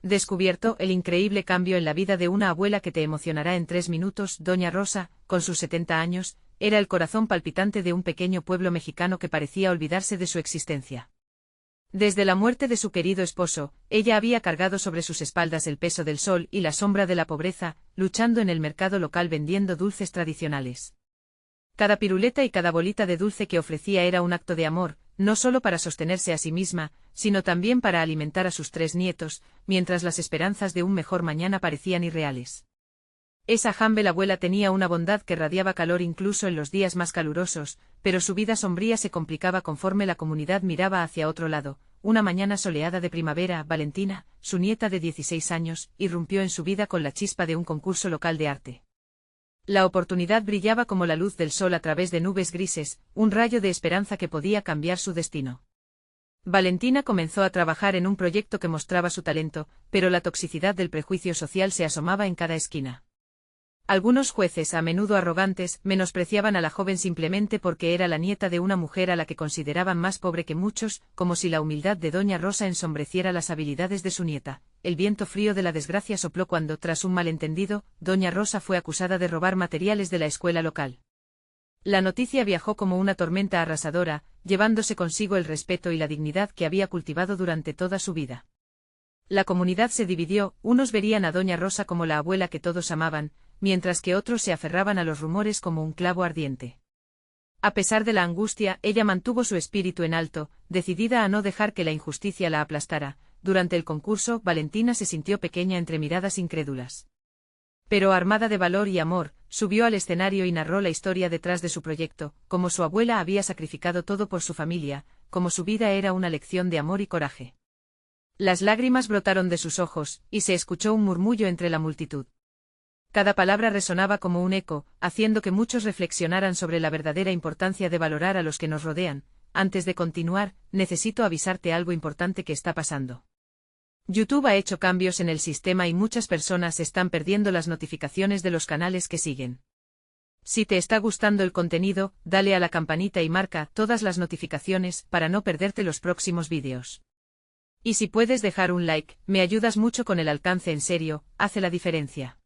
Descubierto el increíble cambio en la vida de una abuela que te emocionará en 3 minutos. Doña Rosa, con sus 70 años, era el corazón palpitante de un pequeño pueblo mexicano que parecía olvidarse de su existencia. Desde la muerte de su querido esposo, ella había cargado sobre sus espaldas el peso del sol y la sombra de la pobreza, luchando en el mercado local vendiendo dulces tradicionales. Cada piruleta y cada bolita de dulce que ofrecía era un acto de amor, no solo para sostenerse a sí misma, sino también para alimentar a sus 3 nietos, mientras las esperanzas de un mejor mañana parecían irreales. Esa humble abuela tenía una bondad que radiaba calor incluso en los días más calurosos, pero su vida sombría se complicaba conforme la comunidad miraba hacia otro lado. Una mañana soleada de primavera, Valentina, su nieta de 16 años, irrumpió en su vida con la chispa de un concurso local de arte. La oportunidad brillaba como la luz del sol a través de nubes grises, un rayo de esperanza que podía cambiar su destino. Valentina comenzó a trabajar en un proyecto que mostraba su talento, pero la toxicidad del prejuicio social se asomaba en cada esquina. Algunos jueces, a menudo arrogantes, menospreciaban a la joven simplemente porque era la nieta de una mujer a la que consideraban más pobre que muchos, como si la humildad de Doña Rosa ensombreciera las habilidades de su nieta. El viento frío de la desgracia sopló cuando, tras un malentendido, Doña Rosa fue acusada de robar materiales de la escuela local. La noticia viajó como una tormenta arrasadora, llevándose consigo el respeto y la dignidad que había cultivado durante toda su vida. La comunidad se dividió, unos verían a Doña Rosa como la abuela que todos amaban, mientras que otros se aferraban a los rumores como un clavo ardiente. A pesar de la angustia, ella mantuvo su espíritu en alto, decidida a no dejar que la injusticia la aplastara. Durante el concurso, Valentina se sintió pequeña entre miradas incrédulas. Pero armada de valor y amor, subió al escenario y narró la historia detrás de su proyecto, como su abuela había sacrificado todo por su familia, como su vida era una lección de amor y coraje. Las lágrimas brotaron de sus ojos, y se escuchó un murmullo entre la multitud. Cada palabra resonaba como un eco, haciendo que muchos reflexionaran sobre la verdadera importancia de valorar a los que nos rodean. Antes de continuar, necesito avisarte algo importante que está pasando. YouTube ha hecho cambios en el sistema y muchas personas están perdiendo las notificaciones de los canales que siguen. Si te está gustando el contenido, dale a la campanita y marca todas las notificaciones para no perderte los próximos vídeos. Y si puedes dejar un like, me ayudas mucho con el alcance, en serio, hace la diferencia.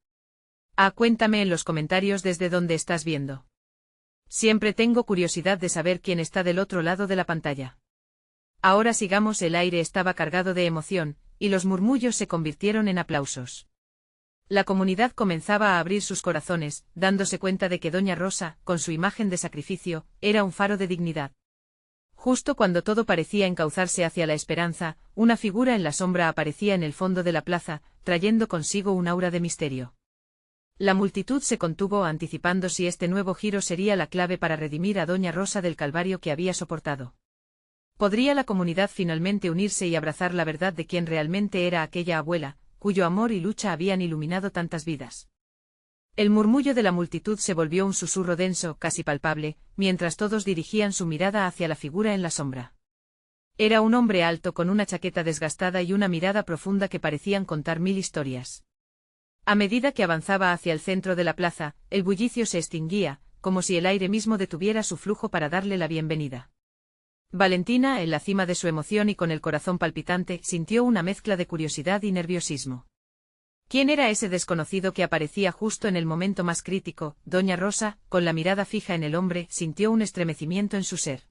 Cuéntame en los comentarios desde dónde estás viendo. Siempre tengo curiosidad de saber quién está del otro lado de la pantalla. Ahora sigamos. El aire estaba cargado de emoción, y los murmullos se convirtieron en aplausos. La comunidad comenzaba a abrir sus corazones, dándose cuenta de que Doña Rosa, con su imagen de sacrificio, era un faro de dignidad. Justo cuando todo parecía encauzarse hacia la esperanza, una figura en la sombra aparecía en el fondo de la plaza, trayendo consigo un aura de misterio. La multitud se contuvo anticipando si este nuevo giro sería la clave para redimir a Doña Rosa del calvario que había soportado. ¿Podría la comunidad finalmente unirse y abrazar la verdad de quién realmente era aquella abuela, cuyo amor y lucha habían iluminado tantas vidas? El murmullo de la multitud se volvió un susurro denso, casi palpable, mientras todos dirigían su mirada hacia la figura en la sombra. Era un hombre alto con una chaqueta desgastada y una mirada profunda que parecían contar 1000 historias. A medida que avanzaba hacia el centro de la plaza, el bullicio se extinguía, como si el aire mismo detuviera su flujo para darle la bienvenida. Valentina, en la cima de su emoción y con el corazón palpitante, sintió una mezcla de curiosidad y nerviosismo. ¿Quién era ese desconocido que aparecía justo en el momento más crítico? Doña Rosa, con la mirada fija en el hombre, sintió un estremecimiento en su ser.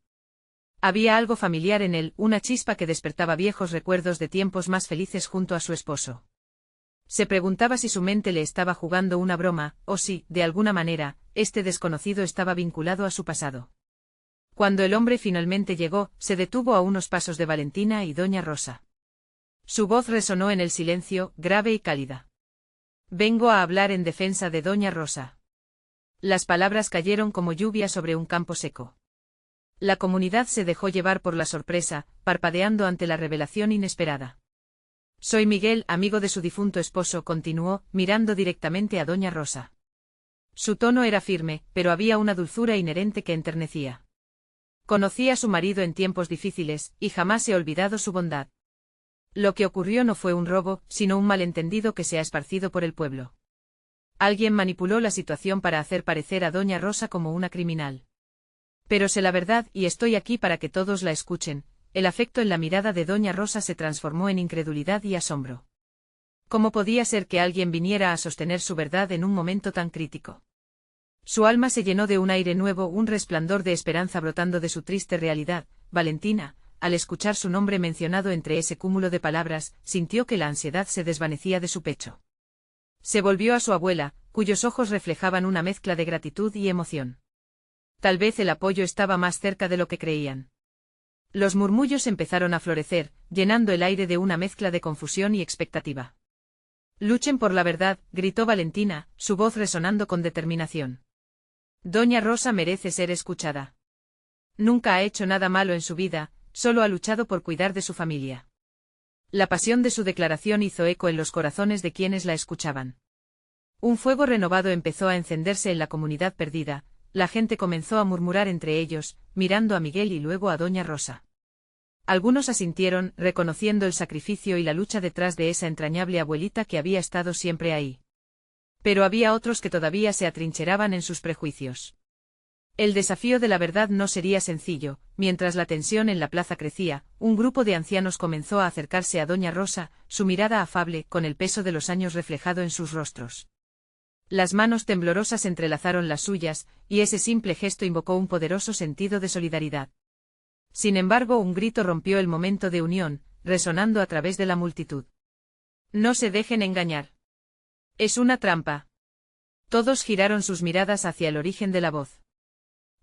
Había algo familiar en él, una chispa que despertaba viejos recuerdos de tiempos más felices junto a su esposo. Se preguntaba si su mente le estaba jugando una broma, o si, de alguna manera, este desconocido estaba vinculado a su pasado. Cuando el hombre finalmente llegó, se detuvo a unos pasos de Valentina y Doña Rosa. Su voz resonó en el silencio, grave y cálida. Vengo a hablar en defensa de Doña Rosa. Las palabras cayeron como lluvia sobre un campo seco. La comunidad se dejó llevar por la sorpresa, parpadeando ante la revelación inesperada. Soy Miguel, amigo de su difunto esposo, continuó, mirando directamente a Doña Rosa. Su tono era firme, pero había una dulzura inherente que enternecía. Conocí a su marido en tiempos difíciles, y jamás he olvidado su bondad. Lo que ocurrió no fue un robo, sino un malentendido que se ha esparcido por el pueblo. Alguien manipuló la situación para hacer parecer a Doña Rosa como una criminal. Pero sé la verdad y estoy aquí para que todos la escuchen. El afecto en la mirada de Doña Rosa se transformó en incredulidad y asombro. ¿Cómo podía ser que alguien viniera a sostener su verdad en un momento tan crítico? Su alma se llenó de un aire nuevo, un resplandor de esperanza brotando de su triste realidad. Valentina, al escuchar su nombre mencionado entre ese cúmulo de palabras, sintió que la ansiedad se desvanecía de su pecho. Se volvió a su abuela, cuyos ojos reflejaban una mezcla de gratitud y emoción. Tal vez el apoyo estaba más cerca de lo que creían. Los murmullos empezaron a florecer, llenando el aire de una mezcla de confusión y expectativa. «Luchen por la verdad», gritó Valentina, su voz resonando con determinación. «Doña Rosa merece ser escuchada. Nunca ha hecho nada malo en su vida, solo ha luchado por cuidar de su familia». La pasión de su declaración hizo eco en los corazones de quienes la escuchaban. Un fuego renovado empezó a encenderse en la comunidad perdida, la gente comenzó a murmurar entre ellos, mirando a Miguel y luego a Doña Rosa. Algunos asintieron, reconociendo el sacrificio y la lucha detrás de esa entrañable abuelita que había estado siempre ahí. Pero había otros que todavía se atrincheraban en sus prejuicios. El desafío de la verdad no sería sencillo. Mientras la tensión en la plaza crecía, un grupo de ancianos comenzó a acercarse a Doña Rosa, su mirada afable, con el peso de los años reflejado en sus rostros. Las manos temblorosas entrelazaron las suyas, y ese simple gesto invocó un poderoso sentido de solidaridad. Sin embargo, un grito rompió el momento de unión, resonando a través de la multitud. «No se dejen engañar. Es una trampa». Todos giraron sus miradas hacia el origen de la voz.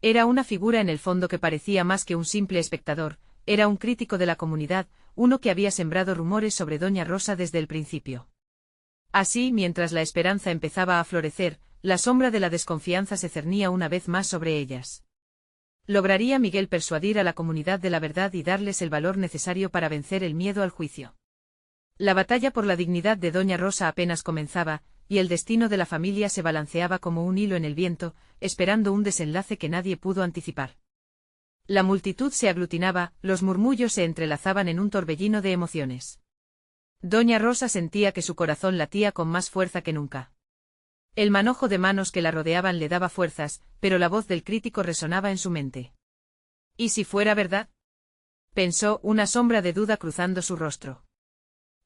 Era una figura en el fondo que parecía más que un simple espectador, era un crítico de la comunidad, uno que había sembrado rumores sobre Doña Rosa desde el principio. Así, mientras la esperanza empezaba a florecer, la sombra de la desconfianza se cernía una vez más sobre ellas. ¿Lograría Miguel persuadir a la comunidad de la verdad y darles el valor necesario para vencer el miedo al juicio? La batalla por la dignidad de Doña Rosa apenas comenzaba, y el destino de la familia se balanceaba como un hilo en el viento, esperando un desenlace que nadie pudo anticipar. La multitud se aglutinaba, los murmullos se entrelazaban en un torbellino de emociones. Doña Rosa sentía que su corazón latía con más fuerza que nunca. El manojo de manos que la rodeaban le daba fuerzas, pero la voz del crítico resonaba en su mente. ¿Y si fuera verdad?, pensó, una sombra de duda cruzando su rostro.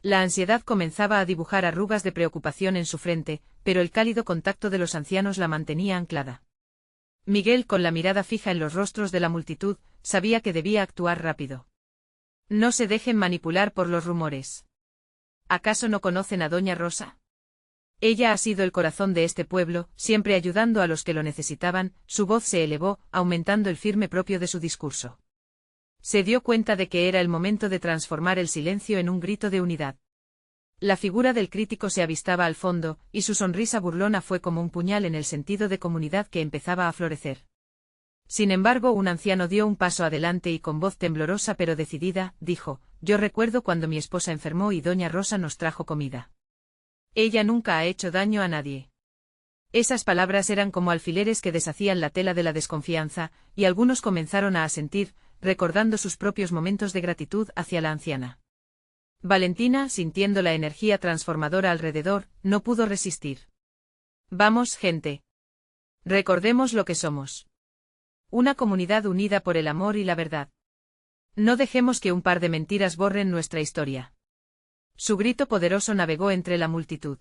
La ansiedad comenzaba a dibujar arrugas de preocupación en su frente, pero el cálido contacto de los ancianos la mantenía anclada. Miguel, con la mirada fija en los rostros de la multitud, sabía que debía actuar rápido. No se dejen manipular por los rumores. ¿Acaso no conocen a Doña Rosa? Ella ha sido el corazón de este pueblo, siempre ayudando a los que lo necesitaban. Su voz se elevó, aumentando el firme propio de su discurso. Se dio cuenta de que era el momento de transformar el silencio en un grito de unidad. La figura del crítico se avistaba al fondo, y su sonrisa burlona fue como un puñal en el sentido de comunidad que empezaba a florecer. Sin embargo, un anciano dio un paso adelante y con voz temblorosa pero decidida, dijo: «Yo recuerdo cuando mi esposa enfermó y Doña Rosa nos trajo comida. Ella nunca ha hecho daño a nadie». Esas palabras eran como alfileres que deshacían la tela de la desconfianza, y algunos comenzaron a asentir, recordando sus propios momentos de gratitud hacia la anciana. Valentina, sintiendo la energía transformadora alrededor, no pudo resistir. «Vamos, gente. Recordemos lo que somos. Una comunidad unida por el amor y la verdad. No dejemos que un par de mentiras borren nuestra historia». Su grito poderoso navegó entre la multitud.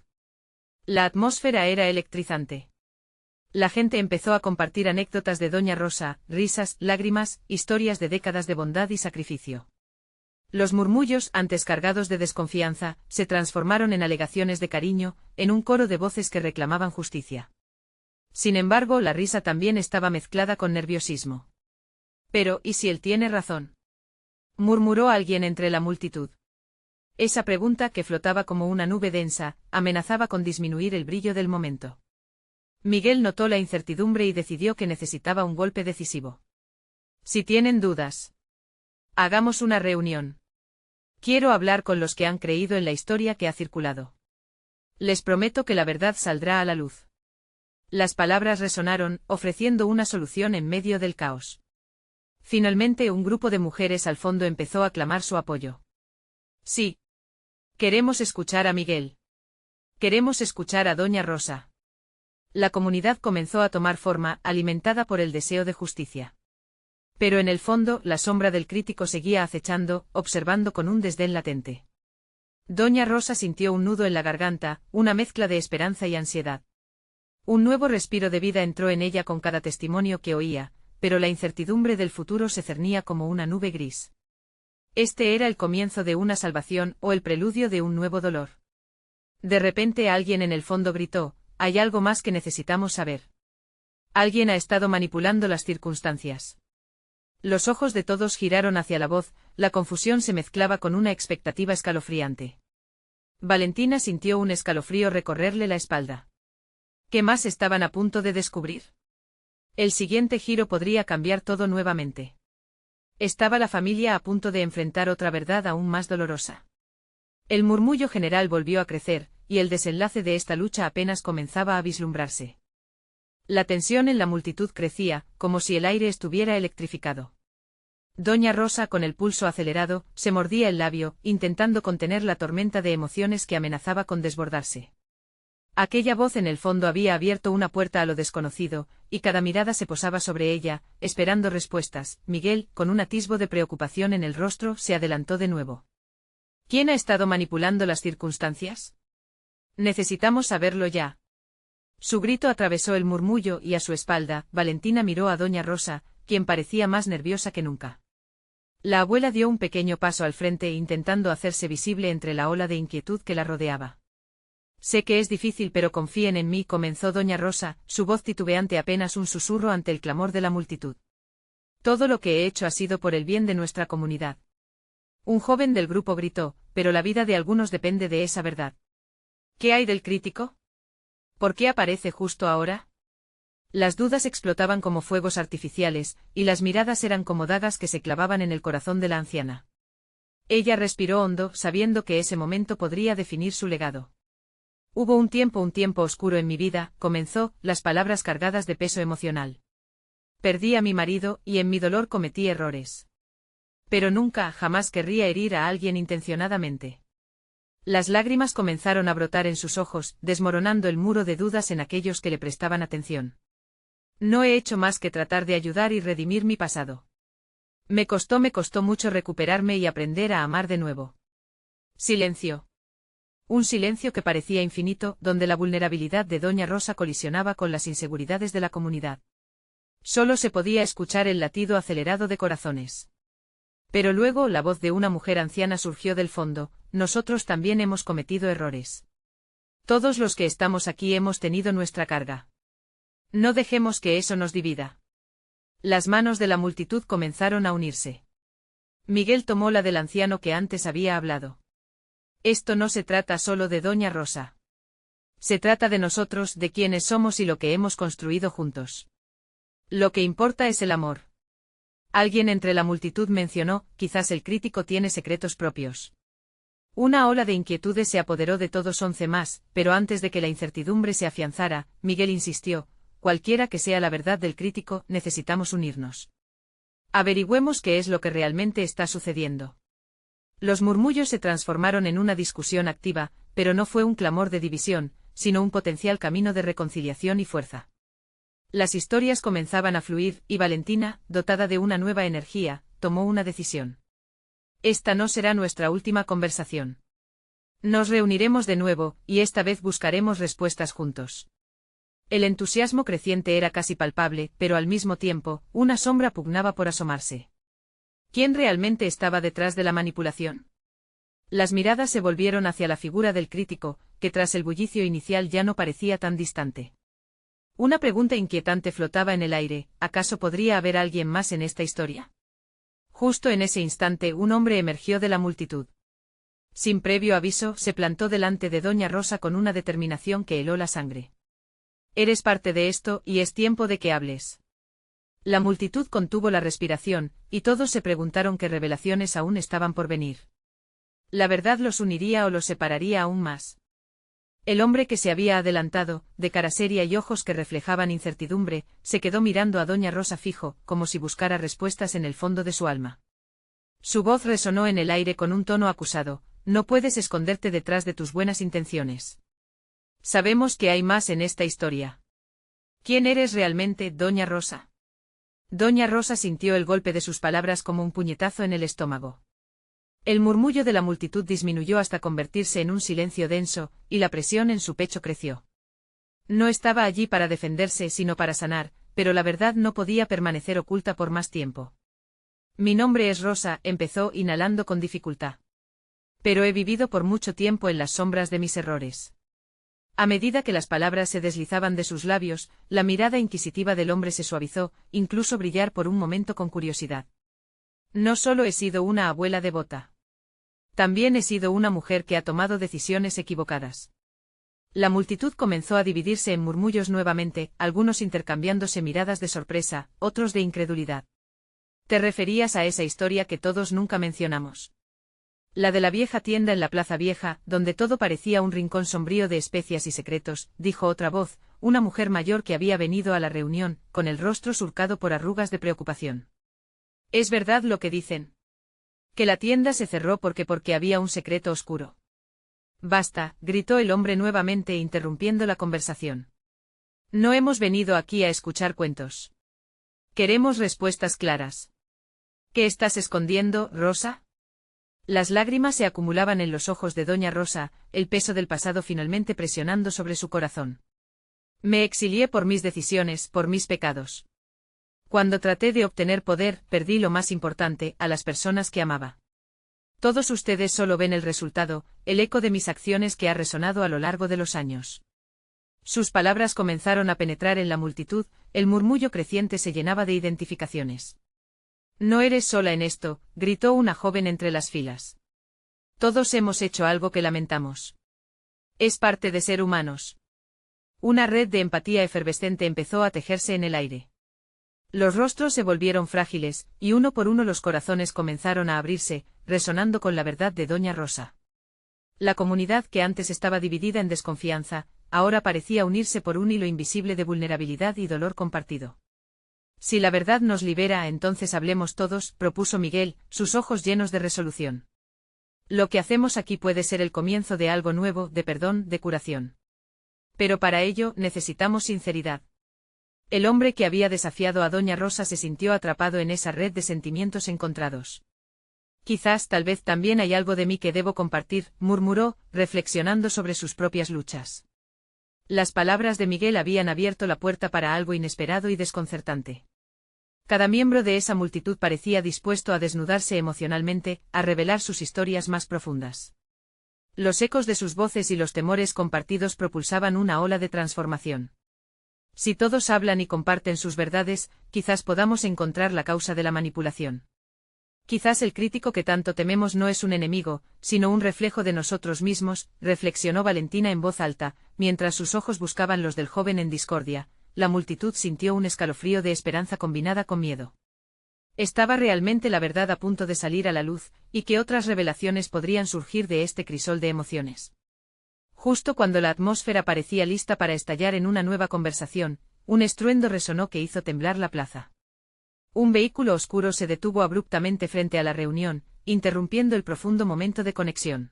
La atmósfera era electrizante. La gente empezó a compartir anécdotas de Doña Rosa, risas, lágrimas, historias de décadas de bondad y sacrificio. Los murmullos, antes cargados de desconfianza, se transformaron en alegaciones de cariño, en un coro de voces que reclamaban justicia. Sin embargo, la risa también estaba mezclada con nerviosismo. «Pero, ¿y si él tiene razón?», murmuró alguien entre la multitud. Esa pregunta, que flotaba como una nube densa, amenazaba con disminuir el brillo del momento. Miguel notó la incertidumbre y decidió que necesitaba un golpe decisivo. «Si tienen dudas, hagamos una reunión. Quiero hablar con los que han creído en la historia que ha circulado. Les prometo que la verdad saldrá a la luz». Las palabras resonaron, ofreciendo una solución en medio del caos. Finalmente, un grupo de mujeres al fondo empezó a clamar su apoyo. «Sí. Queremos escuchar a Miguel. Queremos escuchar a Doña Rosa». La comunidad comenzó a tomar forma, alimentada por el deseo de justicia. Pero en el fondo, la sombra del crítico seguía acechando, observando con un desdén latente. Doña Rosa sintió un nudo en la garganta, una mezcla de esperanza y ansiedad. Un nuevo respiro de vida entró en ella con cada testimonio que oía, pero la incertidumbre del futuro se cernía como una nube gris. Este era el comienzo de una salvación o el preludio de un nuevo dolor. De repente alguien en el fondo gritó: «Hay algo más que necesitamos saber. Alguien ha estado manipulando las circunstancias». Los ojos de todos giraron hacia la voz, la confusión se mezclaba con una expectativa escalofriante. Valentina sintió un escalofrío recorrerle la espalda. ¿Qué más estaban a punto de descubrir? El siguiente giro podría cambiar todo nuevamente. Estaba la familia a punto de enfrentar otra verdad aún más dolorosa. El murmullo general volvió a crecer, y el desenlace de esta lucha apenas comenzaba a vislumbrarse. La tensión en la multitud crecía, como si el aire estuviera electrificado. Doña Rosa, con el pulso acelerado, se mordía el labio, intentando contener la tormenta de emociones que amenazaba con desbordarse. Aquella voz en el fondo había abierto una puerta a lo desconocido, y cada mirada se posaba sobre ella, esperando respuestas. Miguel, con un atisbo de preocupación en el rostro, se adelantó de nuevo. ¿Quién ha estado manipulando las circunstancias? Necesitamos saberlo ya. Su grito atravesó el murmullo y a su espalda, Valentina miró a Doña Rosa, quien parecía más nerviosa que nunca. La abuela dio un pequeño paso al frente intentando hacerse visible entre la ola de inquietud que la rodeaba. Sé que es difícil, pero confíen en mí, comenzó Doña Rosa, su voz titubeante apenas un susurro ante el clamor de la multitud. Todo lo que he hecho ha sido por el bien de nuestra comunidad. Un joven del grupo gritó, pero la vida de algunos depende de esa verdad. ¿Qué hay del crítico? ¿Por qué aparece justo ahora? Las dudas explotaban como fuegos artificiales, y las miradas eran como dagas que se clavaban en el corazón de la anciana. Ella respiró hondo, sabiendo que ese momento podría definir su legado. Hubo un tiempo oscuro en mi vida, comenzó, las palabras cargadas de peso emocional. Perdí a mi marido, y en mi dolor cometí errores. Pero nunca, jamás querría herir a alguien intencionadamente. Las lágrimas comenzaron a brotar en sus ojos, desmoronando el muro de dudas en aquellos que le prestaban atención. No he hecho más que tratar de ayudar y redimir mi pasado. Me costó mucho recuperarme y aprender a amar de nuevo. Silencio. Un silencio que parecía infinito, donde la vulnerabilidad de Doña Rosa colisionaba con las inseguridades de la comunidad. Solo se podía escuchar el latido acelerado de corazones. Pero luego la voz de una mujer anciana surgió del fondo: nosotros también hemos cometido errores. Todos los que estamos aquí hemos tenido nuestra carga. No dejemos que eso nos divida. Las manos de la multitud comenzaron a unirse. Miguel tomó la del anciano que antes había hablado. Esto no se trata solo de Doña Rosa. Se trata de nosotros, de quienes somos y lo que hemos construido juntos. Lo que importa es el amor. Alguien entre la multitud mencionó: quizás el crítico tiene secretos propios. Una ola de inquietudes se apoderó de todos 11 más, pero antes de que la incertidumbre se afianzara, Miguel insistió: cualquiera que sea la verdad del crítico, necesitamos unirnos. Averigüemos qué es lo que realmente está sucediendo. Los murmullos se transformaron en una discusión activa, pero no fue un clamor de división, sino un potencial camino de reconciliación y fuerza. Las historias comenzaban a fluir, y Valentina, dotada de una nueva energía, tomó una decisión. Esta no será nuestra última conversación. Nos reuniremos de nuevo, y esta vez buscaremos respuestas juntos. El entusiasmo creciente era casi palpable, pero al mismo tiempo, una sombra pugnaba por asomarse. ¿Quién realmente estaba detrás de la manipulación? Las miradas se volvieron hacia la figura del crítico, que tras el bullicio inicial ya no parecía tan distante. Una pregunta inquietante flotaba en el aire: ¿acaso podría haber alguien más en esta historia? Justo en ese instante un hombre emergió de la multitud. Sin previo aviso, se plantó delante de Doña Rosa con una determinación que heló la sangre. Eres parte de esto, y es tiempo de que hables. La multitud contuvo la respiración, y todos se preguntaron qué revelaciones aún estaban por venir. ¿La verdad los uniría o los separaría aún más? El hombre que se había adelantado, de cara seria y ojos que reflejaban incertidumbre, se quedó mirando a Doña Rosa fijo, como si buscara respuestas en el fondo de su alma. Su voz resonó en el aire con un tono acusado: no puedes esconderte detrás de tus buenas intenciones. Sabemos que hay más en esta historia. ¿Quién eres realmente, Doña Rosa? Doña Rosa sintió el golpe de sus palabras como un puñetazo en el estómago. El murmullo de la multitud disminuyó hasta convertirse en un silencio denso, y la presión en su pecho creció. No estaba allí para defenderse sino para sanar, pero la verdad no podía permanecer oculta por más tiempo. Mi nombre es Rosa, empezó inhalando con dificultad. Pero he vivido por mucho tiempo en las sombras de mis errores. A medida que las palabras se deslizaban de sus labios, la mirada inquisitiva del hombre se suavizó, incluso brillar por un momento con curiosidad. No solo he sido una abuela devota. También he sido una mujer que ha tomado decisiones equivocadas. La multitud comenzó a dividirse en murmullos nuevamente, algunos intercambiándose miradas de sorpresa, otros de incredulidad. ¿Te referías a esa historia que todos nunca mencionamos? La de la vieja tienda en la Plaza Vieja, donde todo parecía un rincón sombrío de especias y secretos, dijo otra voz, una mujer mayor que había venido a la reunión, con el rostro surcado por arrugas de preocupación. ¿Es verdad lo que dicen? Que la tienda se cerró porque había un secreto oscuro. Basta, gritó el hombre nuevamente interrumpiendo la conversación. No hemos venido aquí a escuchar cuentos. Queremos respuestas claras. ¿Qué estás escondiendo, Rosa? Las lágrimas se acumulaban en los ojos de doña Rosa, el peso del pasado finalmente presionando sobre su corazón. Me exilié por mis decisiones, por mis pecados. Cuando traté de obtener poder, perdí lo más importante, a las personas que amaba. Todos ustedes solo ven el resultado, el eco de mis acciones que ha resonado a lo largo de los años. Sus palabras comenzaron a penetrar en la multitud, el murmullo creciente se llenaba de identificaciones. No eres sola en esto, gritó una joven entre las filas. Todos hemos hecho algo que lamentamos. Es parte de ser humanos. Una red de empatía efervescente empezó a tejerse en el aire. Los rostros se volvieron frágiles, y uno por uno los corazones comenzaron a abrirse, resonando con la verdad de doña Rosa. La comunidad que antes estaba dividida en desconfianza, ahora parecía unirse por un hilo invisible de vulnerabilidad y dolor compartido. Si la verdad nos libera, entonces hablemos todos, propuso Miguel, sus ojos llenos de resolución. Lo que hacemos aquí puede ser el comienzo de algo nuevo, de perdón, de curación. Pero para ello necesitamos sinceridad. El hombre que había desafiado a doña Rosa se sintió atrapado en esa red de sentimientos encontrados. Quizás tal vez también hay algo de mí que debo compartir, murmuró, reflexionando sobre sus propias luchas. Las palabras de Miguel habían abierto la puerta para algo inesperado y desconcertante. Cada miembro de esa multitud parecía dispuesto a desnudarse emocionalmente, a revelar sus historias más profundas. Los ecos de sus voces y los temores compartidos propulsaban una ola de transformación. Si todos hablan y comparten sus verdades, quizás podamos encontrar la causa de la manipulación. Quizás el crítico que tanto tememos no es un enemigo, sino un reflejo de nosotros mismos, reflexionó Valentina en voz alta, mientras sus ojos buscaban los del joven en discordia. La multitud sintió un escalofrío de esperanza combinada con miedo. ¿Estaba realmente la verdad a punto de salir a la luz, y qué otras revelaciones podrían surgir de este crisol de emociones? Justo cuando la atmósfera parecía lista para estallar en una nueva conversación, un estruendo resonó que hizo temblar la plaza. Un vehículo oscuro se detuvo abruptamente frente a la reunión, interrumpiendo el profundo momento de conexión.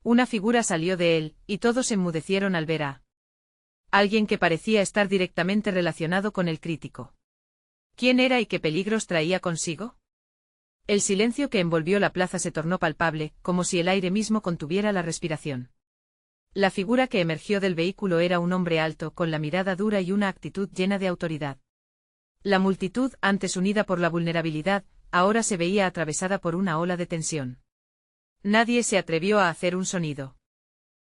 Una figura salió de él, y todos enmudecieron al ver a alguien que parecía estar directamente relacionado con el crítico. ¿Quién era y qué peligros traía consigo? El silencio que envolvió la plaza se tornó palpable, como si el aire mismo contuviera la respiración. La figura que emergió del vehículo era un hombre alto, con la mirada dura y una actitud llena de autoridad. La multitud, antes unida por la vulnerabilidad, ahora se veía atravesada por una ola de tensión. Nadie se atrevió a hacer un sonido.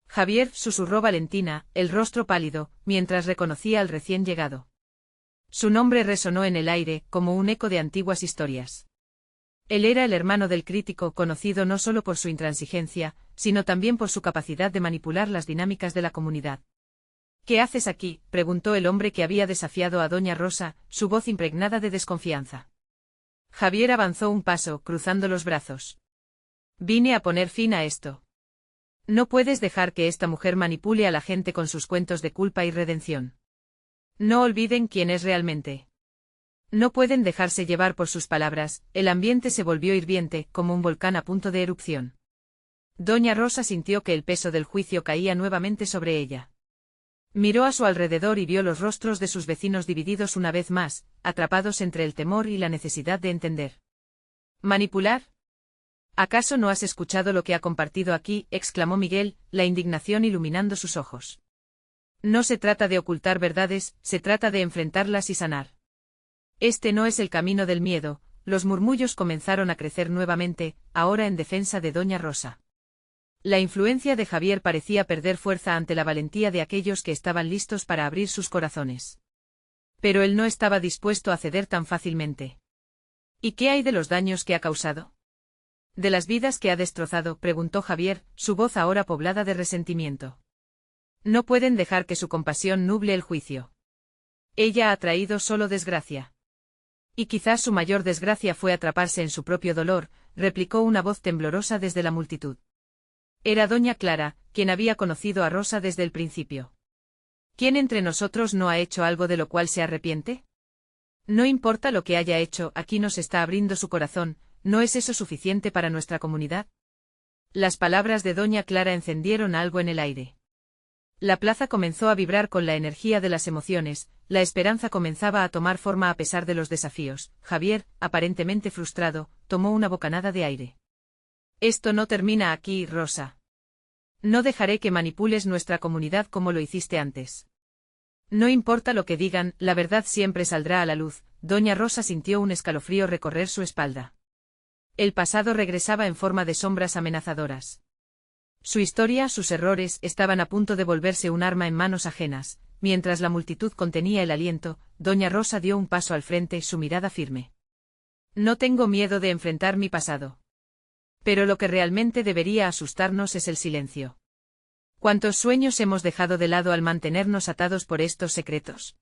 Javier, susurró Valentina, el rostro pálido, mientras reconocía al recién llegado. Su nombre resonó en el aire, como un eco de antiguas historias. Él era el hermano del crítico, conocido no solo por su intransigencia, sino también por su capacidad de manipular las dinámicas de la comunidad. ¿Qué haces aquí?, preguntó el hombre que había desafiado a doña Rosa, su voz impregnada de desconfianza. Javier avanzó un paso, cruzando los brazos. Vine a poner fin a esto. No puedes dejar que esta mujer manipule a la gente con sus cuentos de culpa y redención. No olviden quién es realmente. No pueden dejarse llevar por sus palabras. El ambiente se volvió hirviente, como un volcán a punto de erupción. Doña Rosa sintió que el peso del juicio caía nuevamente sobre ella. Miró a su alrededor y vio los rostros de sus vecinos divididos una vez más, atrapados entre el temor y la necesidad de entender. ¿Manipular? ¿Acaso no has escuchado lo que ha compartido aquí?, exclamó Miguel, la indignación iluminando sus ojos. No se trata de ocultar verdades, se trata de enfrentarlas y sanar. Este no es el camino del miedo. Los murmullos comenzaron a crecer nuevamente, ahora en defensa de doña Rosa. La influencia de Javier parecía perder fuerza ante la valentía de aquellos que estaban listos para abrir sus corazones. Pero él no estaba dispuesto a ceder tan fácilmente. ¿Y qué hay de los daños que ha causado? ¿De las vidas que ha destrozado?, preguntó Javier, su voz ahora poblada de resentimiento. No pueden dejar que su compasión nuble el juicio. Ella ha traído solo desgracia. Y quizás su mayor desgracia fue atraparse en su propio dolor, replicó una voz temblorosa desde la multitud. Era doña Clara, quien había conocido a Rosa desde el principio. ¿Quién entre nosotros no ha hecho algo de lo cual se arrepiente? No importa lo que haya hecho, aquí nos está abriendo su corazón, ¿no es eso suficiente para nuestra comunidad? Las palabras de doña Clara encendieron algo en el aire. La plaza comenzó a vibrar con la energía de las emociones, la esperanza comenzaba a tomar forma a pesar de los desafíos. Javier, aparentemente frustrado, tomó una bocanada de aire. Esto no termina aquí, Rosa. No dejaré que manipules nuestra comunidad como lo hiciste antes. No importa lo que digan, la verdad siempre saldrá a la luz. Doña Rosa sintió un escalofrío recorrer su espalda. El pasado regresaba en forma de sombras amenazadoras. Su historia, sus errores, estaban a punto de volverse un arma en manos ajenas. Mientras la multitud contenía el aliento, doña Rosa dio un paso al frente, su mirada firme. No tengo miedo de enfrentar mi pasado. Pero lo que realmente debería asustarnos es el silencio. ¿Cuántos sueños hemos dejado de lado al mantenernos atados por estos secretos?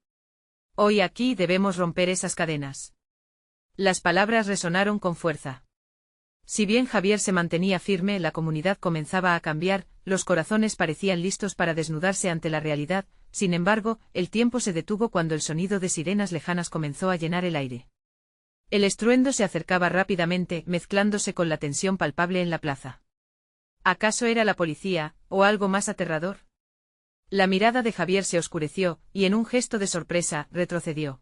Hoy aquí debemos romper esas cadenas. Las palabras resonaron con fuerza. Si bien Javier se mantenía firme, la comunidad comenzaba a cambiar, los corazones parecían listos para desnudarse ante la realidad. Sin embargo, el tiempo se detuvo cuando el sonido de sirenas lejanas comenzó a llenar el aire. El estruendo se acercaba rápidamente, mezclándose con la tensión palpable en la plaza. ¿Acaso era la policía, o algo más aterrador? La mirada de Javier se oscureció, y en un gesto de sorpresa, retrocedió.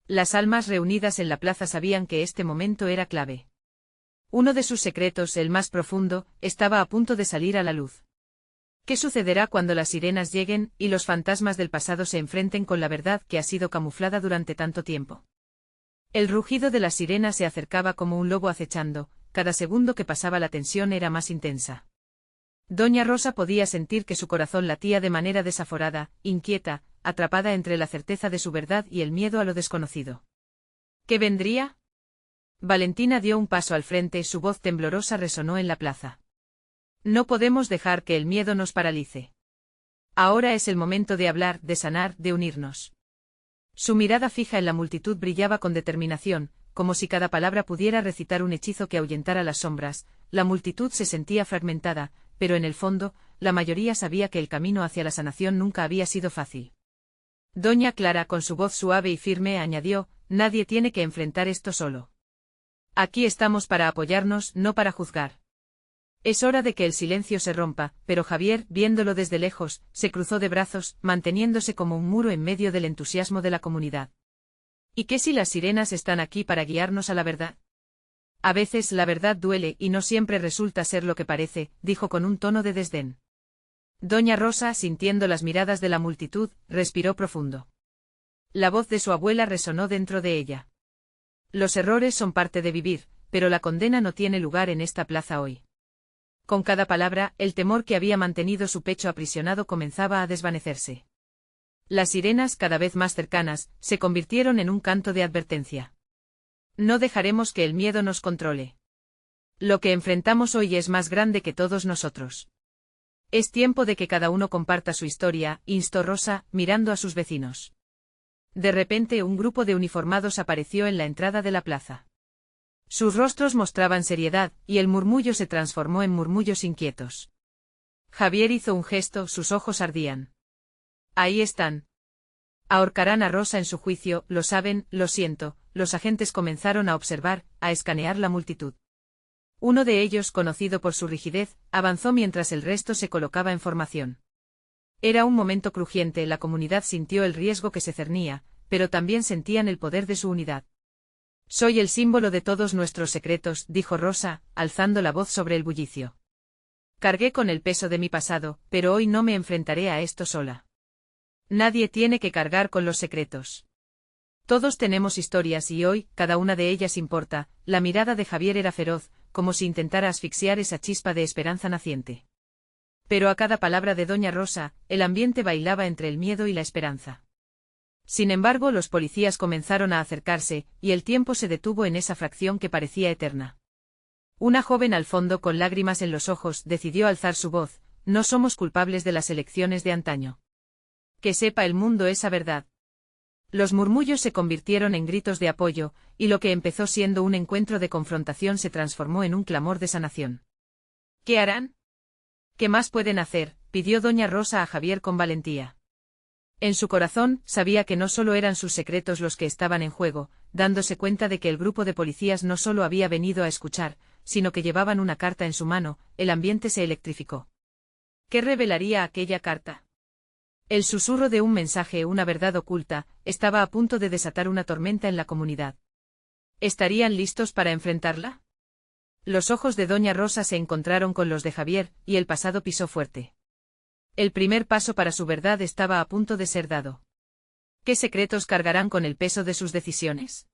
Las almas reunidas en la plaza sabían que este momento era clave. Uno de sus secretos, el más profundo, estaba a punto de salir a la luz. ¿Qué sucederá cuando las sirenas lleguen, y los fantasmas del pasado se enfrenten con la verdad que ha sido camuflada durante tanto tiempo? El rugido de las sirenas se acercaba como un lobo acechando, cada segundo que pasaba la tensión era más intensa. Doña Rosa podía sentir que su corazón latía de manera desaforada, inquieta, atrapada entre la certeza de su verdad y el miedo a lo desconocido. ¿Qué vendría? Valentina dio un paso al frente, su voz temblorosa resonó en la plaza. No podemos dejar que el miedo nos paralice. Ahora es el momento de hablar, de sanar, de unirnos. Su mirada fija en la multitud brillaba con determinación, como si cada palabra pudiera recitar un hechizo que ahuyentara las sombras. La multitud se sentía fragmentada, pero en el fondo, la mayoría sabía que el camino hacia la sanación nunca había sido fácil. Doña Clara, con su voz suave y firme, añadió: nadie tiene que enfrentar esto solo. Aquí estamos para apoyarnos, no para juzgar. Es hora de que el silencio se rompa, pero Javier, viéndolo desde lejos, se cruzó de brazos, manteniéndose como un muro en medio del entusiasmo de la comunidad. ¿Y qué si las sirenas están aquí para guiarnos a la verdad? A veces la verdad duele y no siempre resulta ser lo que parece, dijo con un tono de desdén. Doña Rosa, sintiendo las miradas de la multitud, respiró profundo. La voz de su abuela resonó dentro de ella. Los errores son parte de vivir, pero la condena no tiene lugar en esta plaza hoy. Con cada palabra, el temor que había mantenido su pecho aprisionado comenzaba a desvanecerse. Las sirenas, cada vez más cercanas, se convirtieron en un canto de advertencia. No dejaremos que el miedo nos controle. Lo que enfrentamos hoy es más grande que todos nosotros. Es tiempo de que cada uno comparta su historia, instó Rosa, mirando a sus vecinos. De repente un grupo de uniformados apareció en la entrada de la plaza. Sus rostros mostraban seriedad, y el murmullo se transformó en murmullos inquietos. Javier hizo un gesto, sus ojos ardían. Ahí están. Ahorcarán a Rosa en su juicio, lo saben, lo siento. Los agentes comenzaron a observar, a escanear la multitud. Uno de ellos, conocido por su rigidez, avanzó mientras el resto se colocaba en formación. Era un momento crujiente, la comunidad sintió el riesgo que se cernía, pero también sentían el poder de su unidad. Soy el símbolo de todos nuestros secretos, dijo Rosa, alzando la voz sobre el bullicio. Cargué con el peso de mi pasado, pero hoy no me enfrentaré a esto sola. Nadie tiene que cargar con los secretos. Todos tenemos historias y hoy, cada una de ellas importa. La mirada de Javier era feroz, como si intentara asfixiar esa chispa de esperanza naciente. Pero a cada palabra de doña Rosa, el ambiente bailaba entre el miedo y la esperanza. Sin embargo, los policías comenzaron a acercarse, y el tiempo se detuvo en esa fracción que parecía eterna. Una joven al fondo con lágrimas en los ojos decidió alzar su voz: no somos culpables de las elecciones de antaño. Que sepa el mundo esa verdad. Los murmullos se convirtieron en gritos de apoyo, y lo que empezó siendo un encuentro de confrontación se transformó en un clamor de sanación. ¿Qué harán? ¿Qué más pueden hacer?, pidió doña Rosa a Javier con valentía. En su corazón, sabía que no solo eran sus secretos los que estaban en juego, dándose cuenta de que el grupo de policías no solo había venido a escuchar, sino que llevaban una carta en su mano. El ambiente se electrificó. ¿Qué revelaría aquella carta? El susurro de un mensaje, una verdad oculta, estaba a punto de desatar una tormenta en la comunidad. ¿Estarían listos para enfrentarla? Los ojos de doña Rosa se encontraron con los de Javier, y el pasado pisó fuerte. El primer paso para su verdad estaba a punto de ser dado. ¿Qué secretos cargarán con el peso de sus decisiones?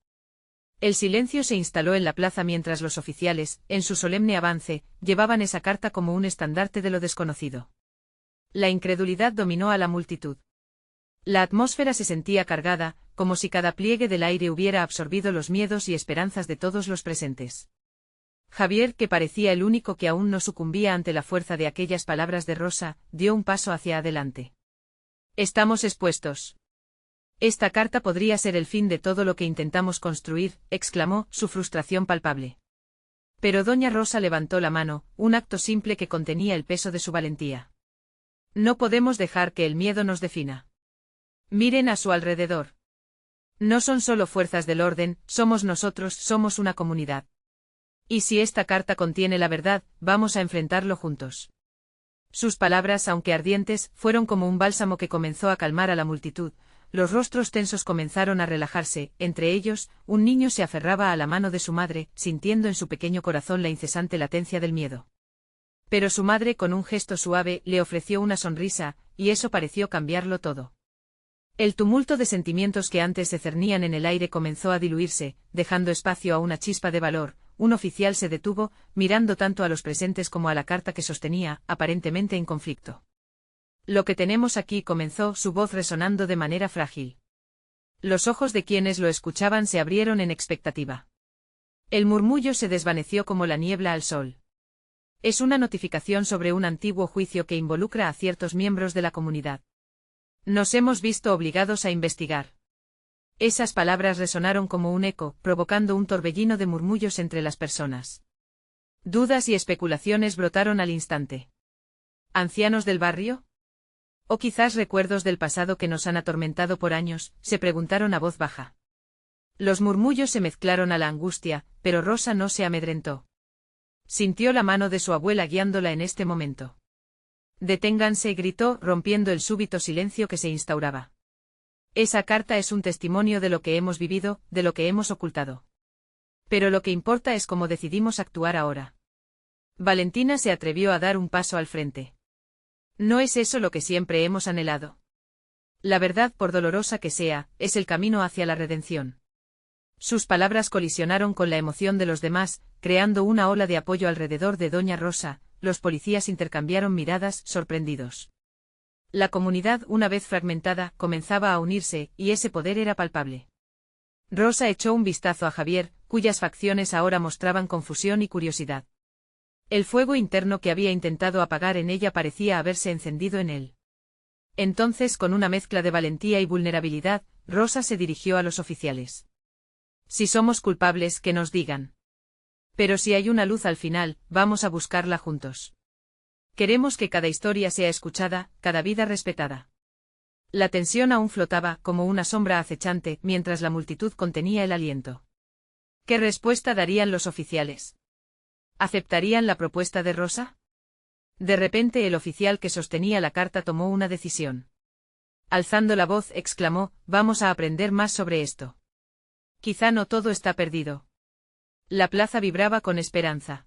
El silencio se instaló en la plaza mientras los oficiales, en su solemne avance, llevaban esa carta como un estandarte de lo desconocido. La incredulidad dominó a la multitud. La atmósfera se sentía cargada, como si cada pliegue del aire hubiera absorbido los miedos y esperanzas de todos los presentes. Javier, que parecía el único que aún no sucumbía ante la fuerza de aquellas palabras de Rosa, dio un paso hacia adelante. «Estamos expuestos. Esta carta podría ser el fin de todo lo que intentamos construir», exclamó, su frustración palpable. Pero doña Rosa levantó la mano, un acto simple que contenía el peso de su valentía. «No podemos dejar que el miedo nos defina. Miren a su alrededor. No son solo fuerzas del orden, somos nosotros, somos una comunidad. Y si esta carta contiene la verdad, vamos a enfrentarlo juntos». Sus palabras, aunque ardientes, fueron como un bálsamo que comenzó a calmar a la multitud. Los rostros tensos comenzaron a relajarse, entre ellos, un niño se aferraba a la mano de su madre, sintiendo en su pequeño corazón la incesante latencia del miedo. Pero su madre, con un gesto suave, le ofreció una sonrisa, y eso pareció cambiarlo todo. El tumulto de sentimientos que antes se cernían en el aire comenzó a diluirse, dejando espacio a una chispa de valor. Un oficial se detuvo, mirando tanto a los presentes como a la carta que sostenía, aparentemente en conflicto. «Lo que tenemos aquí», comenzó, su voz resonando de manera frágil. Los ojos de quienes lo escuchaban se abrieron en expectativa. El murmullo se desvaneció como la niebla al sol. «Es una notificación sobre un antiguo juicio que involucra a ciertos miembros de la comunidad. Nos hemos visto obligados a investigar». Esas palabras resonaron como un eco, provocando un torbellino de murmullos entre las personas. Dudas y especulaciones brotaron al instante. ¿Ancianos del barrio? ¿O quizás recuerdos del pasado que nos han atormentado por años?, se preguntaron a voz baja. Los murmullos se mezclaron a la angustia, pero Rosa no se amedrentó. Sintió la mano de su abuela guiándola en este momento. «Deténganse», gritó, rompiendo el súbito silencio que se instauraba. «Esa carta es un testimonio de lo que hemos vivido, de lo que hemos ocultado. Pero lo que importa es cómo decidimos actuar ahora». Valentina se atrevió a dar un paso al frente. «¿No es eso lo que siempre hemos anhelado? La verdad, por dolorosa que sea, es el camino hacia la redención». Sus palabras colisionaron con la emoción de los demás, creando una ola de apoyo alrededor de doña Rosa. Los policías intercambiaron miradas, sorprendidos. La comunidad, una vez fragmentada, comenzaba a unirse, y ese poder era palpable. Rosa echó un vistazo a Javier, cuyas facciones ahora mostraban confusión y curiosidad. El fuego interno que había intentado apagar en ella parecía haberse encendido en él. Entonces, con una mezcla de valentía y vulnerabilidad, Rosa se dirigió a los oficiales. «Si somos culpables, que nos digan. Pero si hay una luz al final, vamos a buscarla juntos. Queremos que cada historia sea escuchada, cada vida respetada». La tensión aún flotaba, como una sombra acechante, mientras la multitud contenía el aliento. ¿Qué respuesta darían los oficiales? ¿Aceptarían la propuesta de Rosa? De repente el oficial que sostenía la carta tomó una decisión. Alzando la voz, exclamó: «Vamos a aprender más sobre esto. Quizá no todo está perdido. La plaza vibraba con esperanza.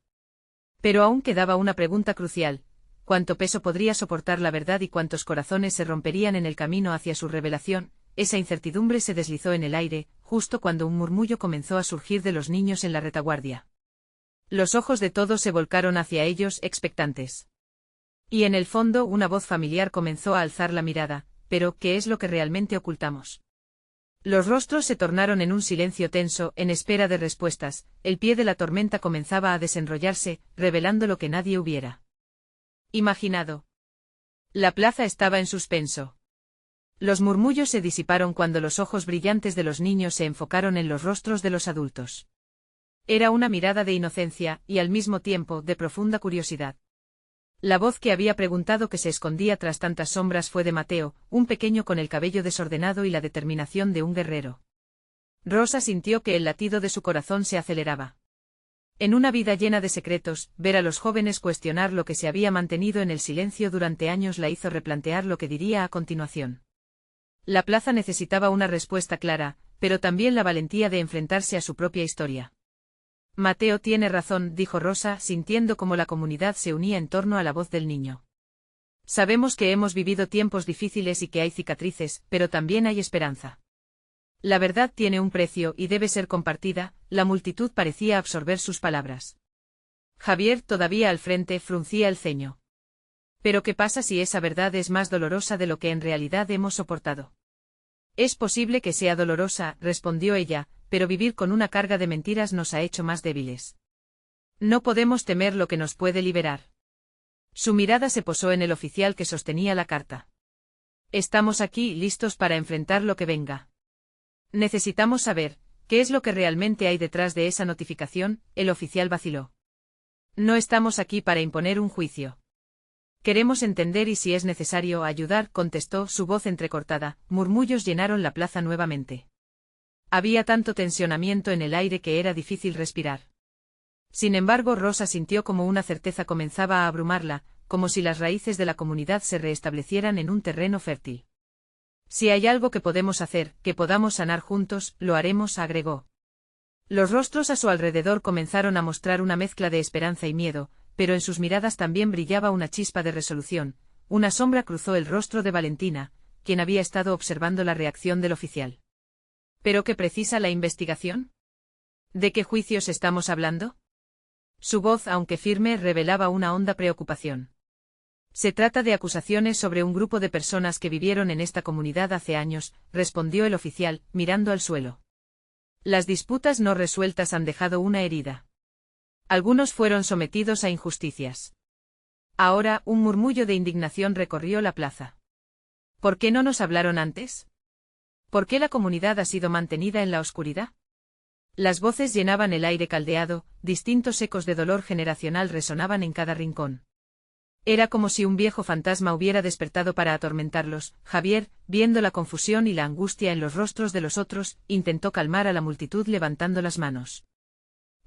Pero aún quedaba una pregunta crucial: ¿cuánto peso podría soportar la verdad y cuántos corazones se romperían en el camino hacia su revelación? Esa incertidumbre se deslizó en el aire, justo cuando un murmullo comenzó a surgir de los niños en la retaguardia. Los ojos de todos se volcaron hacia ellos, expectantes. Y en el fondo una voz familiar comenzó a alzar la mirada: ¿pero qué es lo que realmente ocultamos? Los rostros se tornaron en un silencio tenso, en espera de respuestas. El pie de la tormenta comenzaba a desenrollarse, revelando lo que nadie hubiera imaginado. La plaza estaba en suspenso. Los murmullos se disiparon cuando los ojos brillantes de los niños se enfocaron en los rostros de los adultos. Era una mirada de inocencia, y al mismo tiempo de profunda curiosidad. La voz que había preguntado qué se escondía tras tantas sombras fue de Mateo, un pequeño con el cabello desordenado y la determinación de un guerrero. Rosa sintió que el latido de su corazón se aceleraba. En una vida llena de secretos, ver a los jóvenes cuestionar lo que se había mantenido en el silencio durante años la hizo replantear lo que diría a continuación. La plaza necesitaba una respuesta clara, pero también la valentía de enfrentarse a su propia historia. Mateo tiene razón, dijo Rosa, sintiendo cómo la comunidad se unía en torno a la voz del niño. Sabemos que hemos vivido tiempos difíciles y que hay cicatrices, pero también hay esperanza. La verdad tiene un precio y debe ser compartida. La multitud parecía absorber sus palabras. Javier, todavía al frente, fruncía el ceño. ¿Pero qué pasa si esa verdad es más dolorosa de lo que en realidad hemos soportado? Es posible que sea dolorosa, respondió ella, pero vivir con una carga de mentiras nos ha hecho más débiles. No podemos temer lo que nos puede liberar. Su mirada se posó en el oficial que sostenía la carta. Estamos aquí, listos para enfrentar lo que venga. Necesitamos saber, ¿qué es lo que realmente hay detrás de esa notificación? El oficial vaciló. No estamos aquí para imponer un juicio. Queremos entender y si es necesario ayudar, contestó, su voz entrecortada. Murmullos llenaron la plaza nuevamente. Había tanto tensionamiento en el aire que era difícil respirar. Sin embargo, Rosa sintió como una certeza comenzaba a abrumarla, como si las raíces de la comunidad se reestablecieran en un terreno fértil. Si hay algo que podemos hacer, que podamos sanar juntos, lo haremos, agregó. Los rostros a su alrededor comenzaron a mostrar una mezcla de esperanza y miedo, pero en sus miradas también brillaba una chispa de resolución. Una sombra cruzó el rostro de Valentina, quien había estado observando la reacción del oficial. ¿Pero qué precisa la investigación? ¿De qué juicios estamos hablando? Su voz, aunque firme, revelaba una honda preocupación. Se trata de acusaciones sobre un grupo de personas que vivieron en esta comunidad hace años, respondió el oficial, mirando al suelo. Las disputas no resueltas han dejado una herida. Algunos fueron sometidos a injusticias. Ahora, un murmullo de indignación recorrió la plaza. ¿Por qué no nos hablaron antes? ¿Por qué la comunidad ha sido mantenida en la oscuridad? Las voces llenaban el aire caldeado, distintos ecos de dolor generacional resonaban en cada rincón. Era como si un viejo fantasma hubiera despertado para atormentarlos. Javier, viendo la confusión y la angustia en los rostros de los otros, intentó calmar a la multitud levantando las manos.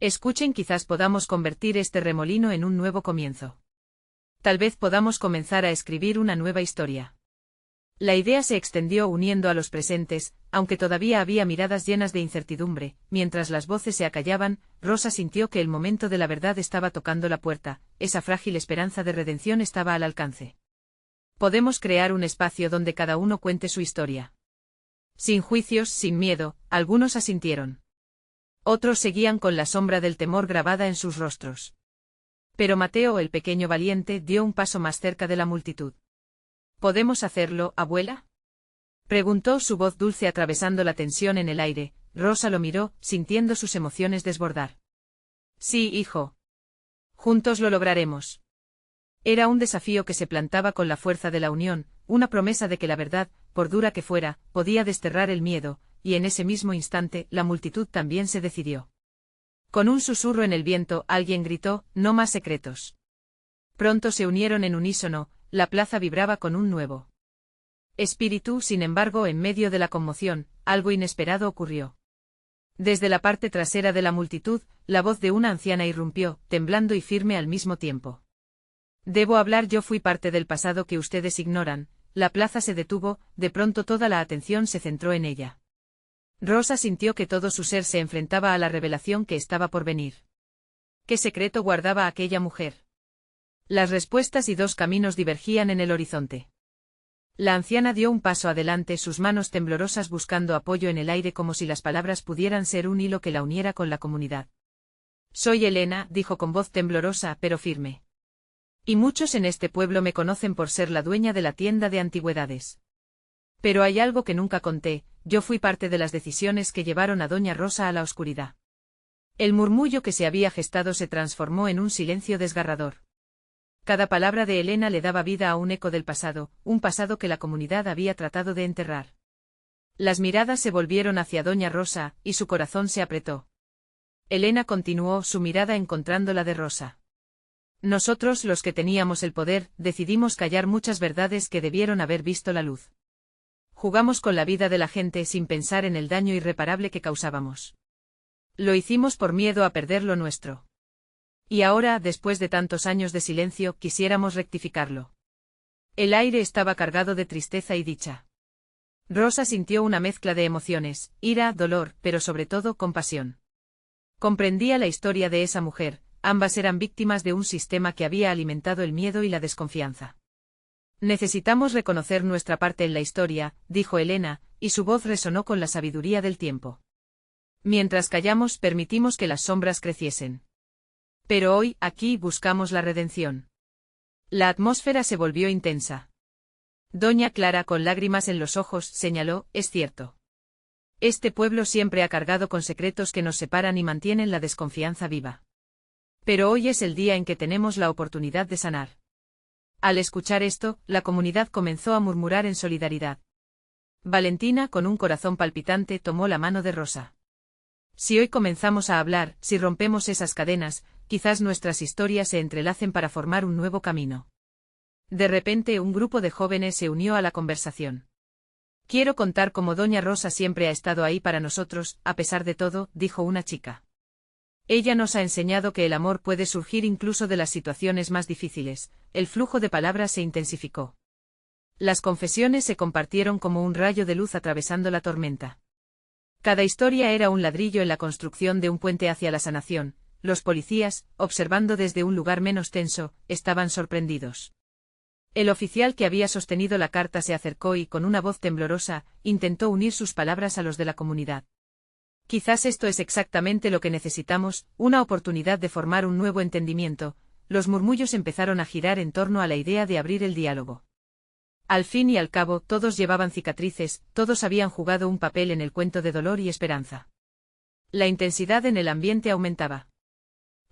Escuchen, quizás podamos convertir este remolino en un nuevo comienzo. Tal vez podamos comenzar a escribir una nueva historia. La idea se extendió uniendo a los presentes, aunque todavía había miradas llenas de incertidumbre. Mientras las voces se acallaban, Rosa sintió que el momento de la verdad estaba tocando la puerta, esa frágil esperanza de redención estaba al alcance. Podemos crear un espacio donde cada uno cuente su historia. Sin juicios, sin miedo, algunos asintieron. Otros seguían con la sombra del temor grabada en sus rostros. Pero Mateo, el pequeño valiente, dio un paso más cerca de la multitud. ¿Podemos hacerlo, abuela? Preguntó, su voz dulce atravesando la tensión en el aire. Rosa lo miró, sintiendo sus emociones desbordar. Sí, hijo. Juntos lo lograremos. Era un desafío que se plantaba con la fuerza de la unión, una promesa de que la verdad, por dura que fuera, podía desterrar el miedo, y en ese mismo instante, la multitud también se decidió. Con un susurro en el viento, alguien gritó: no más secretos. Pronto se unieron en unísono. La plaza vibraba con un nuevo espíritu. Sin embargo, en medio de la conmoción, algo inesperado ocurrió. Desde la parte trasera de la multitud, la voz de una anciana irrumpió, temblando y firme al mismo tiempo. Debo hablar, yo fui parte del pasado que ustedes ignoran. La plaza se detuvo, de pronto toda la atención se centró en ella. Rosa sintió que todo su ser se enfrentaba a la revelación que estaba por venir. ¿Qué secreto guardaba aquella mujer? Las respuestas y dos caminos divergían en el horizonte. La anciana dio un paso adelante, sus manos temblorosas buscando apoyo en el aire como si las palabras pudieran ser un hilo que la uniera con la comunidad. Soy Elena, dijo con voz temblorosa pero firme. Y muchos en este pueblo me conocen por ser la dueña de la tienda de antigüedades. Pero hay algo que nunca conté, yo fui parte de las decisiones que llevaron a doña Rosa a la oscuridad. El murmullo que se había gestado se transformó en un silencio desgarrador. Cada palabra de Elena le daba vida a un eco del pasado, un pasado que la comunidad había tratado de enterrar. Las miradas se volvieron hacia doña Rosa, y su corazón se apretó. Elena continuó, su mirada encontrando la de Rosa. Nosotros, los que teníamos el poder, decidimos callar muchas verdades que debieron haber visto la luz. Jugamos con la vida de la gente sin pensar en el daño irreparable que causábamos. Lo hicimos por miedo a perder lo nuestro. Y ahora, después de tantos años de silencio, quisiéramos rectificarlo. El aire estaba cargado de tristeza y dicha. Rosa sintió una mezcla de emociones, ira, dolor, pero sobre todo compasión. Comprendía la historia de esa mujer, ambas eran víctimas de un sistema que había alimentado el miedo y la desconfianza. Necesitamos reconocer nuestra parte en la historia, dijo Elena, y su voz resonó con la sabiduría del tiempo. Mientras callamos, permitimos que las sombras creciesen. Pero hoy, aquí, buscamos la redención. La atmósfera se volvió intensa. Doña Clara, con lágrimas en los ojos, señaló, es cierto. Este pueblo siempre ha cargado con secretos que nos separan y mantienen la desconfianza viva. Pero hoy es el día en que tenemos la oportunidad de sanar. Al escuchar esto, la comunidad comenzó a murmurar en solidaridad. Valentina, con un corazón palpitante, tomó la mano de Rosa. Si hoy comenzamos a hablar, si rompemos esas cadenas, quizás nuestras historias se entrelacen para formar un nuevo camino. De repente, un grupo de jóvenes se unió a la conversación. Quiero contar cómo doña Rosa siempre ha estado ahí para nosotros, a pesar de todo, dijo una chica. Ella nos ha enseñado que el amor puede surgir incluso de las situaciones más difíciles. El flujo de palabras se intensificó. Las confesiones se compartieron como un rayo de luz atravesando la tormenta. Cada historia era un ladrillo en la construcción de un puente hacia la sanación. Los policías, observando desde un lugar menos tenso, estaban sorprendidos. El oficial que había sostenido la carta se acercó y, con una voz temblorosa, intentó unir sus palabras a los de la comunidad. Quizás esto es exactamente lo que necesitamos, una oportunidad de formar un nuevo entendimiento. Los murmullos empezaron a girar en torno a la idea de abrir el diálogo. Al fin y al cabo, todos llevaban cicatrices, todos habían jugado un papel en el cuento de dolor y esperanza. La intensidad en el ambiente aumentaba.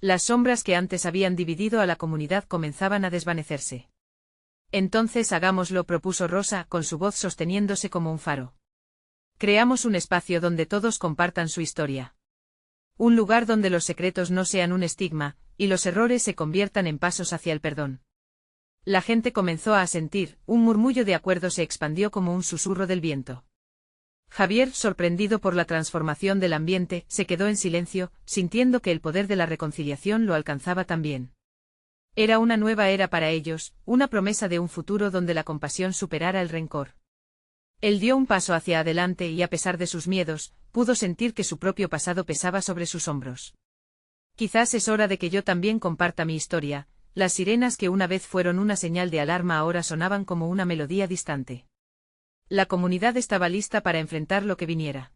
Las sombras que antes habían dividido a la comunidad comenzaban a desvanecerse. Entonces hagámoslo, propuso Rosa, con su voz sosteniéndose como un faro. Creamos un espacio donde todos compartan su historia. Un lugar donde los secretos no sean un estigma, y los errores se conviertan en pasos hacia el perdón. La gente comenzó a asentir, un murmullo de acuerdo se expandió como un susurro del viento. Javier, sorprendido por la transformación del ambiente, se quedó en silencio, sintiendo que el poder de la reconciliación lo alcanzaba también. Era una nueva era para ellos, una promesa de un futuro donde la compasión superara el rencor. Él dio un paso hacia adelante y, a pesar de sus miedos, pudo sentir que su propio pasado pesaba sobre sus hombros. Quizás es hora de que yo también comparta mi historia. Las sirenas que una vez fueron una señal de alarma ahora sonaban como una melodía distante. La comunidad estaba lista para enfrentar lo que viniera.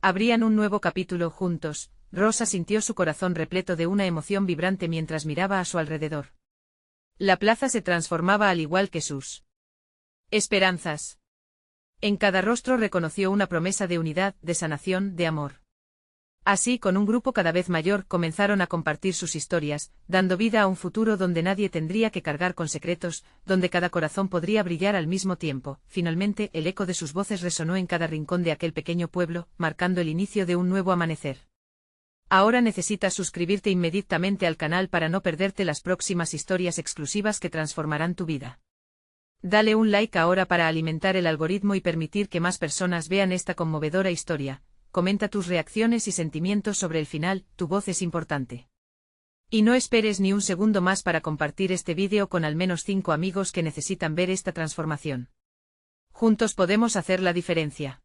Abrían un nuevo capítulo juntos. Rosa sintió su corazón repleto de una emoción vibrante mientras miraba a su alrededor. La plaza se transformaba al igual que sus esperanzas. En cada rostro reconoció una promesa de unidad, de sanación, de amor. Así, con un grupo cada vez mayor, comenzaron a compartir sus historias, dando vida a un futuro donde nadie tendría que cargar con secretos, donde cada corazón podría brillar al mismo tiempo. Finalmente, el eco de sus voces resonó en cada rincón de aquel pequeño pueblo, marcando el inicio de un nuevo amanecer. Ahora necesitas suscribirte inmediatamente al canal para no perderte las próximas historias exclusivas que transformarán tu vida. Dale un like ahora para alimentar el algoritmo y permitir que más personas vean esta conmovedora historia. Comenta tus reacciones y sentimientos sobre el final, tu voz es importante. Y no esperes ni un segundo más para compartir este vídeo con al menos 5 amigos que necesitan ver esta transformación. Juntos podemos hacer la diferencia.